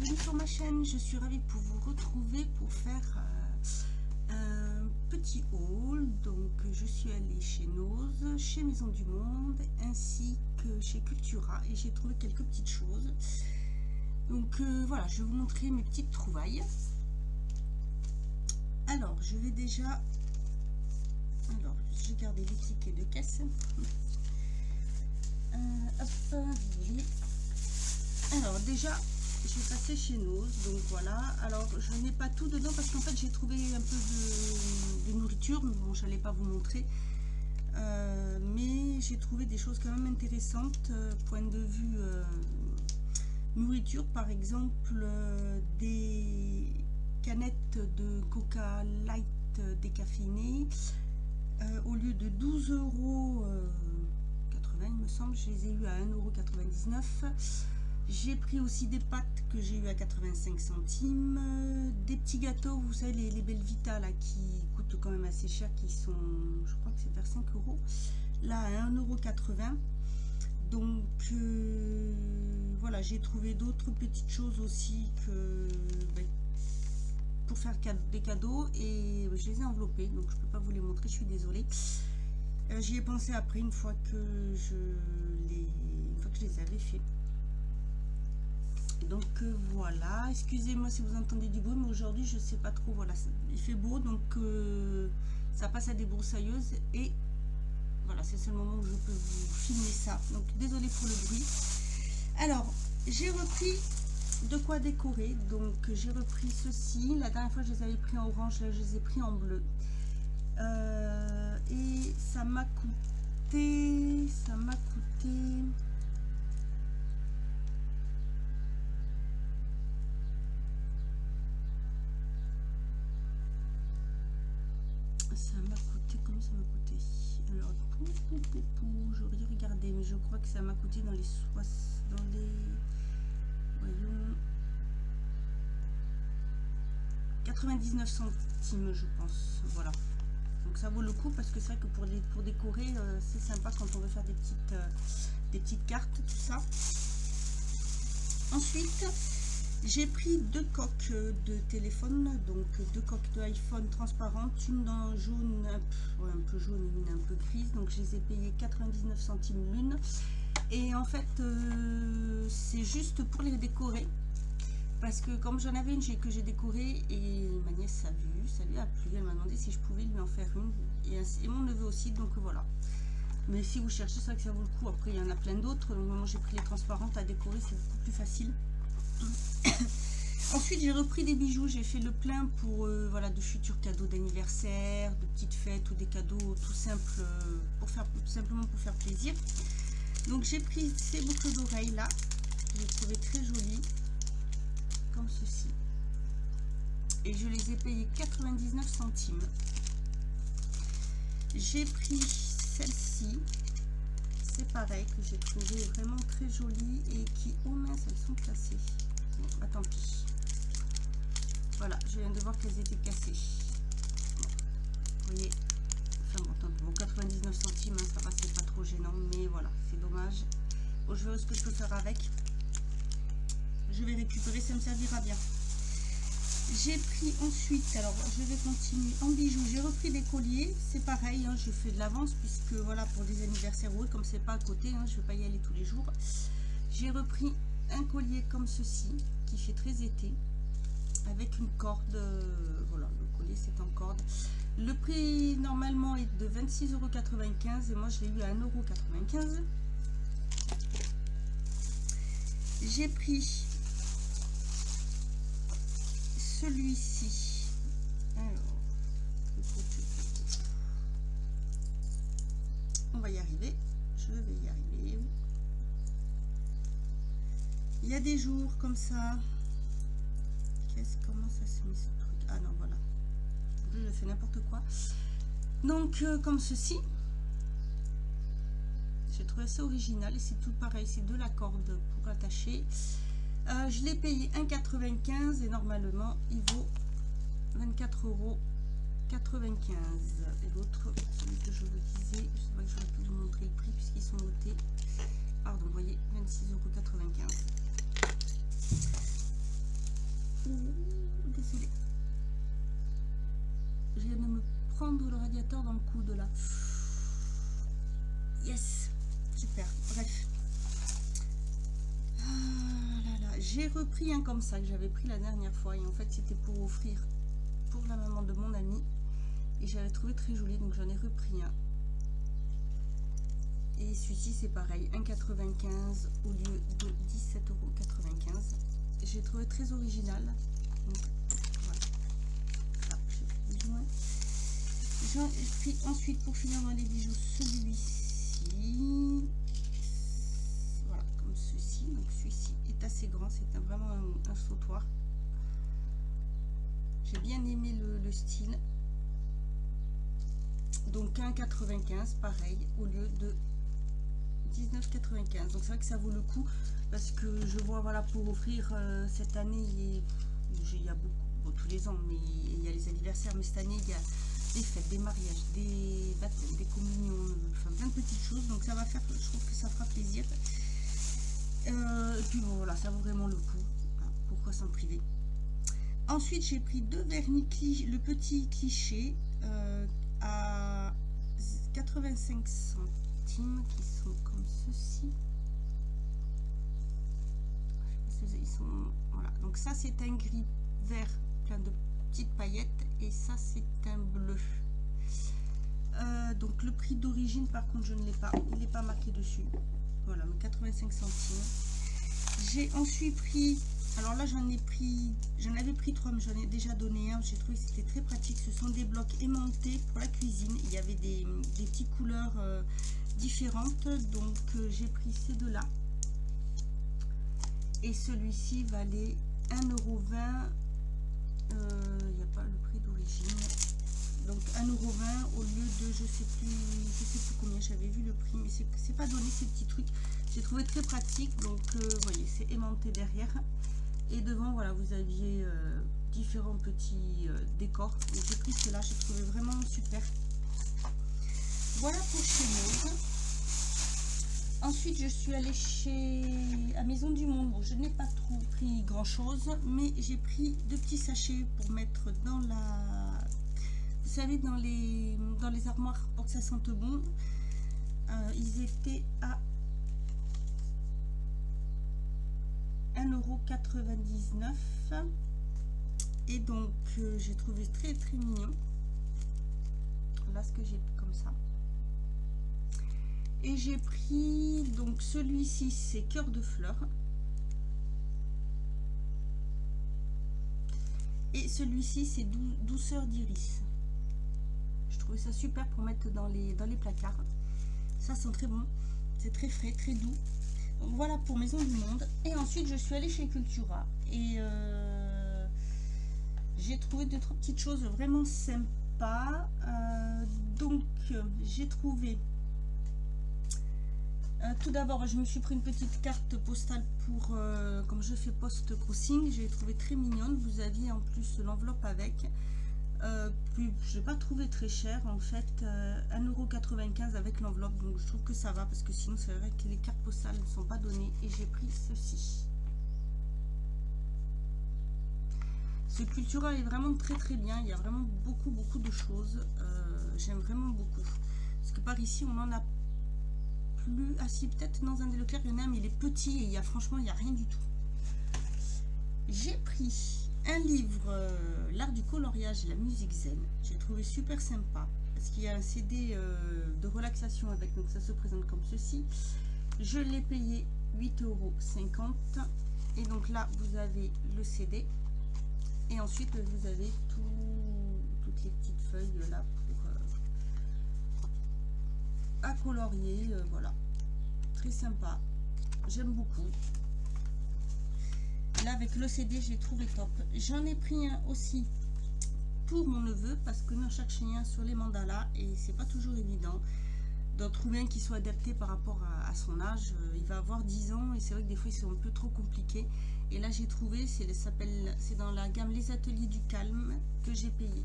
bienvenue sur ma chaîne. Je suis ravie de vous retrouver pour faire un petit haul. Donc je suis allée chez Nose, chez Maison du Monde ainsi que chez Cultura et j'ai trouvé quelques petites choses. Donc voilà, je vais vous montrer mes petites trouvailles. Alors je vais déjà... Alors j'ai gardé les tickets de caisse. Hop, désolé. Alors déjà je vais passer chez Nose, donc voilà. Alors je n'ai pas tout dedans parce qu'en fait j'ai trouvé un peu de nourriture, mais bon j'allais pas vous montrer, mais j'ai trouvé des choses quand même intéressantes, point de vue nourriture. Par exemple des canettes de Coca Light décaféinées, au lieu de 12,80 € il me semble, je les ai eu à 1,99 €. J'ai pris aussi des pâtes que j'ai eu à 85 centimes, des petits gâteaux, vous savez les Belvita là qui coûtent quand même assez cher, qui sont, je crois que c'est vers 5 €, là à 1,80 €. Donc voilà, j'ai trouvé d'autres petites choses aussi que pour faire des cadeaux et je les ai enveloppés, donc je peux pas vous les montrer, je suis désolée. J'y ai pensé après une fois que je les avais fait. Donc voilà, excusez-moi si vous entendez du bruit, mais aujourd'hui je sais pas trop, voilà, il fait beau, donc ça passe à des broussailleuses et voilà, c'est le seul moment où je peux vous filmer ça, donc désolé pour le bruit. Alors j'ai repris de quoi décorer, donc j'ai repris ceci. La dernière fois je les avais pris en orange, là je les ai pris en bleu, et ça m'a coûté combien ça m'a coûté? Alors j'aurais dû regarder, mais je crois que ça m'a coûté dans les voyons, 99 centimes je pense, voilà. Donc ça vaut le coup parce que c'est vrai que pour décorer c'est sympa quand on veut faire des petites cartes, tout ça. Ensuite j'ai pris deux coques de téléphone, donc deux coques de iPhone transparentes, une dans jaune, un peu jaune et une un peu grise. Donc je les ai payées 99 centimes l'une. Et en fait c'est juste pour les décorer. Parce que comme j'en avais une que j'ai décorée et ma nièce a vu, ça lui a plu, elle m'a demandé si je pouvais lui en faire une. Et mon neveu aussi, donc voilà. Mais si vous cherchez, c'est vrai que ça vaut le coup. Après il y en a plein d'autres. Donc moi j'ai pris les transparentes à décorer, c'est beaucoup plus facile. Ensuite j'ai repris des bijoux, j'ai fait le plein pour voilà, de futurs cadeaux d'anniversaire, de petites fêtes ou des cadeaux tout simples simplement pour faire plaisir. Donc j'ai pris ces boucles d'oreilles là, que j'ai trouvé très jolies, comme ceci, et je les ai payées 99 centimes. J'ai pris celle-ci, c'est pareil, que j'ai trouvé vraiment très jolie et qui, oh mince, elles sont cassées. Bon, bah, tant pis. Voilà, je viens de voir qu'elles étaient cassées. Bon, vous voyez, enfin bon, tant pis. Bon, 99 centimes, hein, ça va, c'est pas trop gênant, mais voilà, c'est dommage. Bon, je verrai ce que je peux faire avec. Je vais récupérer, ça me servira bien. J'ai pris ensuite, alors je vais continuer en bijoux. J'ai repris des colliers, c'est pareil, hein, j'ai fait de l'avance puisque voilà, pour des anniversaires ou comme c'est pas à côté, hein, je vais pas y aller tous les jours. J'ai repris un collier comme ceci qui fait très été avec une corde, voilà, le collier c'est en corde. Le prix normalement est de 26,95 € et moi je l'ai eu à 1,95 €. J'ai pris celui-ci, alors on va y arriver, je vais y arriver. Il y a des jours comme ça, comment ça se met ce truc? Ah non, voilà, je fais n'importe quoi. Donc comme ceci, j'ai trouvé ça original et c'est tout pareil, c'est de la corde pour attacher. Je l'ai payé 1,95 € et normalement il vaut 24,95 €. Et l'autre, celui que je vous disais, je sais pas que j'aurais pu vous montrer le prix puisqu'ils sont notés. Pardon, vous voyez, 26,95 €. Désolée. Je viens de me prendre le radiateur dans le coude là. Yes, super. Bref. Ah là là. J'ai repris un comme ça que j'avais pris la dernière fois. Et en fait, c'était pour offrir pour la maman de mon ami. Et j'avais trouvé très joli. Donc, j'en ai repris un. Et celui-ci, c'est pareil. 1,95 au lieu de 17,95 €. J'ai trouvé très original. Donc, voilà. Là, j'ai plus besoin. J'en ai pris ensuite pour finir dans les bijoux celui-ci. Voilà, comme ceci. Donc celui-ci est assez grand, c'est vraiment un sautoir. J'ai bien aimé le style. Donc 1,95 pareil au lieu de 19,95. Donc c'est vrai que ça vaut le coup parce que je vois voilà pour offrir cette année il y a beaucoup bon, tous les ans, mais il y a les anniversaires, mais cette année il y a des fêtes, des mariages, des baptêmes, des communions, enfin plein de petites choses, donc ça va faire, je trouve que ça fera plaisir. Et puis bon, voilà, ça vaut vraiment le coup, hein, pourquoi s'en priver. Ensuite j'ai pris deux vernis le petit cliché à 85 centimes qui sont comme ceci. Ils sont voilà, donc ça c'est un gris vert plein de petites paillettes et ça c'est un bleu. Donc le prix d'origine par contre je ne l'ai pas, il n'est pas marqué dessus. Voilà, mais 85 centimes. J'ai ensuite pris, alors là j'en avais pris 3 mais j'en ai déjà donné un, j'ai trouvé que c'était très pratique. Ce sont des blocs aimantés pour la cuisine, il y avait des petites couleurs différentes, donc j'ai pris ces deux là. Et celui-ci valait 1,20 €. Il n'y a pas le prix d'origine. Donc 1,20 € au lieu de je sais plus combien j'avais vu le prix, mais c'est pas donné ces petits trucs. J'ai trouvé très pratique. Donc vous voyez, c'est aimanté derrière. Et devant, voilà, vous aviez différents petits décors. Donc j'ai pris cela, j'ai trouvé vraiment super. Voilà pour chez Maud. Ensuite, je suis allée à Maison du Monde. Bon, je n'ai pas trop pris grand chose, mais j'ai pris 2 petits sachets pour mettre dans la, vous savez, dans les armoires pour que ça sente bon. Ils étaient à 1,99 € et donc j'ai trouvé très très mignon. Là, ce que j'ai pris comme ça. Et j'ai pris donc celui-ci, c'est cœur de fleurs. Et celui-ci, c'est douceur d'iris. Je trouvais ça super pour mettre dans les placards. Ça sent très bon. C'est très frais, très doux. Donc voilà pour Maison du Monde. Et ensuite, je suis allée chez Cultura. Et j'ai trouvé 2-3 petites choses vraiment sympas. Donc, j'ai trouvé... tout d'abord, je me suis pris une petite carte postale pour, comme je fais post crossing, j'ai trouvé très mignonne. Vous aviez en plus l'enveloppe avec. Je n'ai pas trouvé très cher en fait, 1,95 € avec l'enveloppe. Donc je trouve que ça va parce que sinon c'est vrai que les cartes postales ne sont pas données. Et j'ai pris ceci. Ce Cultura est vraiment très très bien. Il y a vraiment beaucoup de choses. J'aime vraiment beaucoup. Parce que par ici on en a plus. Ah si, peut-être dans un des Leclerc il y en a un, mais il est petit et il y a franchement il n'y a rien du tout. J'ai pris un livre, l'art du coloriage et la musique zen. J'ai trouvé super sympa parce qu'il y a un CD de relaxation avec, donc ça se présente comme ceci. Je l'ai payé 8,50 € et donc là vous avez le CD et ensuite vous avez toutes les petites feuilles là pour à colorier. Voilà, très sympa, j'aime beaucoup. Là avec le CD j'ai trouvé top. J'en ai pris un aussi pour mon neveu parce que nous cherchons un sur les mandalas et c'est pas toujours évident d'en trouver un qui soit adapté par rapport à son âge. Il va avoir 10 ans et c'est vrai que des fois ils sont un peu trop compliqués. Et là j'ai trouvé, c'est dans la gamme Les Ateliers du Calme que j'ai payé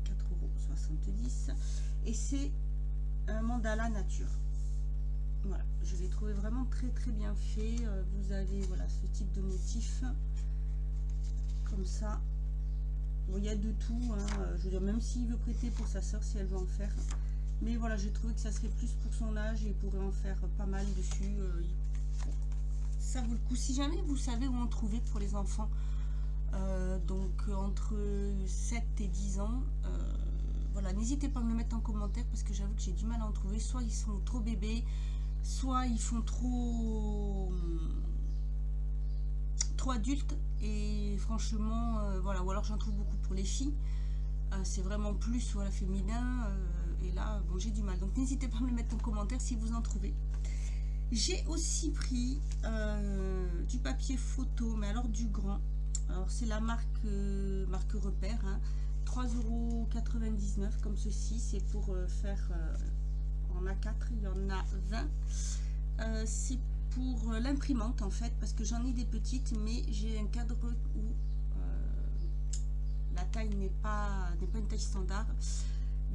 4,70 € et c'est un mandala nature. Voilà, je l'ai trouvé vraiment très très bien fait. Vous avez voilà ce type de motif comme ça. Bon, il y a de tout, hein. Je veux dire, même s'il veut prêter pour sa soeur, si elle veut en faire. Mais voilà, j'ai trouvé que ça serait plus pour son âge et il pourrait en faire pas mal dessus. Ça vaut le coup. Si jamais vous savez où en trouver pour les enfants, donc entre 7 et 10 ans, voilà, n'hésitez pas à me le mettre en commentaire parce que j'avoue que j'ai du mal à en trouver. Soit ils sont trop bébés, soit ils font trop adultes et franchement, voilà, ou alors j'en trouve beaucoup pour les filles. C'est vraiment plus voilà, féminin et là, bon, j'ai du mal. Donc n'hésitez pas à me le mettre en commentaire si vous en trouvez. J'ai aussi pris du papier photo, mais alors du grand. Alors c'est la marque Repère, hein, 3,99 € comme ceci. C'est pour faire en A4, il y en a 20. C'est pour l'imprimante en fait, parce que j'en ai des petites, mais j'ai un cadre où la taille n'est pas une taille standard.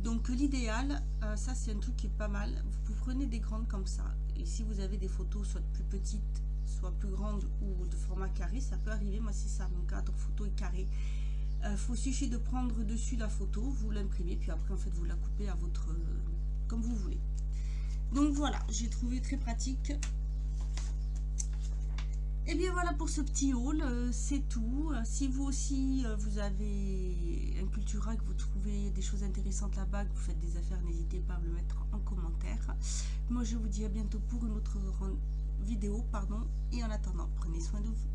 Donc l'idéal, ça c'est un truc qui est pas mal. Vous prenez des grandes comme ça, et si vous avez des photos soit plus petites, soit plus grandes ou de format carré, ça peut arriver. Moi c'est ça, mon cadre photo est carré. Suffit de prendre dessus la photo, vous l'imprimez, puis après en fait vous la coupez à votre comme vous voulez. Donc voilà, j'ai trouvé très pratique. Et bien voilà pour ce petit haul, c'est tout. Si vous aussi vous avez un Cultura, que vous trouvez des choses intéressantes là-bas, que vous faites des affaires, n'hésitez pas à me le mettre en commentaire. Moi je vous dis à bientôt pour une autre vidéo, et en attendant, prenez soin de vous.